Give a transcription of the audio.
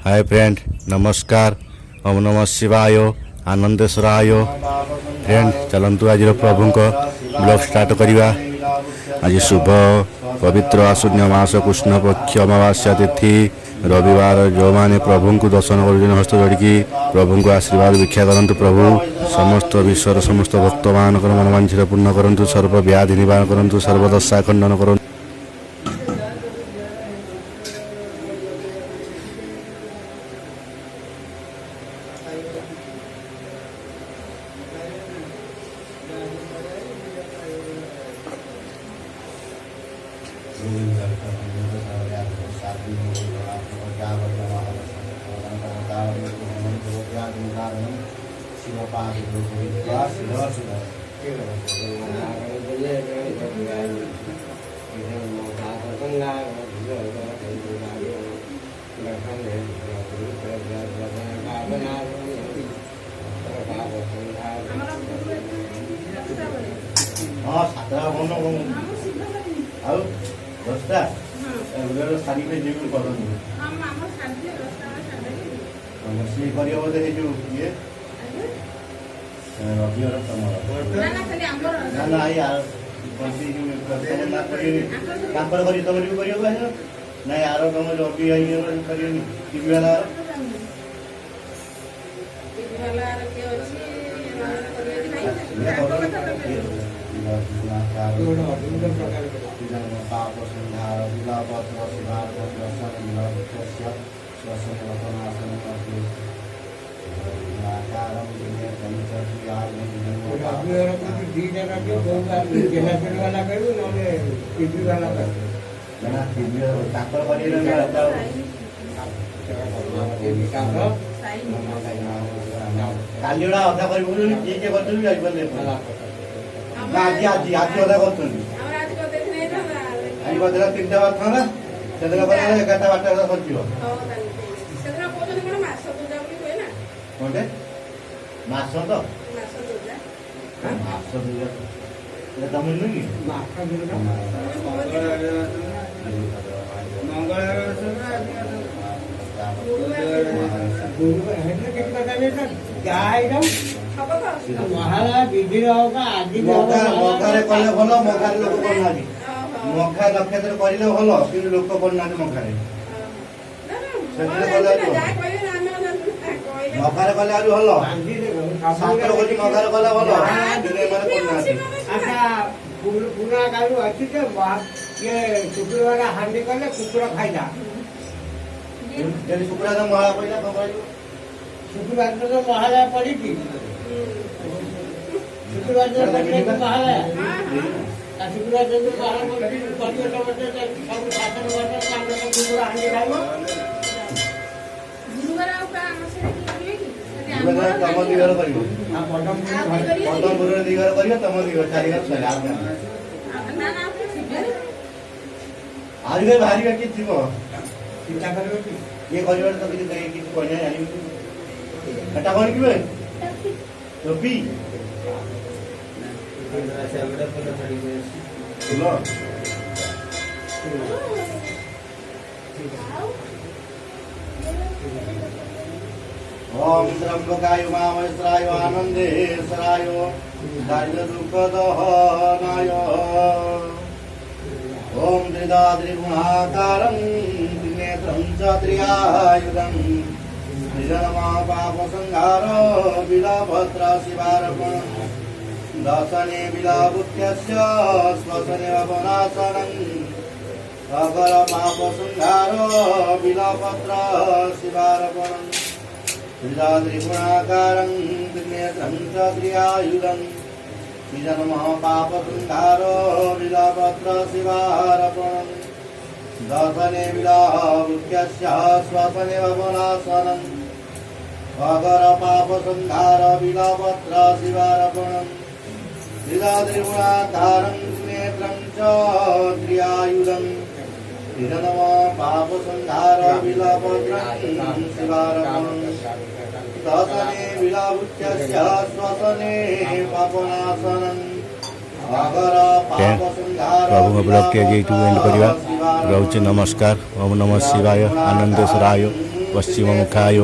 Hi friend, नमस्कार। ओम नमः शिवाय, आनंदेश्वराय। फ्रेंड चलतु आज प्रभु को ब्लॉग स्टार्ट करवा। आज शुभ पवित्र आश्विन मास कृष्ण पक्ष अमावास्या तिथि रविवार। जो मैंने प्रभु को दर्शन कर हस्त जोड़िकी प्रभु को आशीर्वाद भिक्षा करंतु। प्रभु समस्त विश्वर समस्त भक्त मान मनोवांछित पूर्ण करंतु। सर्व व्याधि निवारण करंतु। सर्वदशा खंडन करंतु। हाँ सातटा बन आउ दसटा शाढ़ी पे जीवन कर सी कर बोधे जो ये रविवार तुम ना ना यार ना यार तुम रवि कर टीवी वाला काली अधा कर आज आज आज अदा कर तीन बार था से 11टा 12टा सर कौटे मास तो मास तुम नुह कि मखा नक्षत्र कर भल कि लोक करना मखारे मखारे कले आज भल शास्त्र बोली मखारे कले भल पुरा गाड़ी अच्छी ये शुक्रवार हांडी कले कुकुर खाइला शुक्रार महा पड़ा कम शुक्रवार तो महालया पड़ी शुक्रवार महालया शुक्रवार कुकुर हांडी खाइब तम दिगर कर पदमपुर दिगर कर तम दिगर चारिगर आज बाहर कि चिंता कर ये कर तो किसी कहना जानी कौन कि टोपी ओम त्र्यंबकाय मामश्राय आनंदेश्वराय दारिद्र्य दुख दहनाय ओम त्रिदाद्रिगुणाकारं त्रिनेत्रं च त्रियायुधं त्रिजन्मा पापसंहार बिलाभद्र शिवार्पणं दशने बिलाभुत्यस्य श्वसने वनाशनं अगर पापसंहार बिलाभद्र शिवार्पणं त्रिदाद्रिगुणाकारं त्रिनेत्रं च त्रियायुधं त्रिजन्मः पापसंहार बिलाभद्र शिवार्पणं दशने बिलाभुत्यस्य श्वसने वनाशनं अगर पापसंहार बिलाभद्र शिवार्पणं त्रिदाद्रिगुणाकारं त्रिनेत्रं च त्रियायुधं त्रिजन्मः पापसंहार बिलाभद्र शिवार्पणं दशने बिलाभुत्यस्य श्वसने पापनाशनं प्रभु ब्लॉग के एंड करवा। रोचे नमस्कार। ओम नमः शिवाय, आनंदेश्वराय। ପଶ୍ଚିମମୁଖାୟ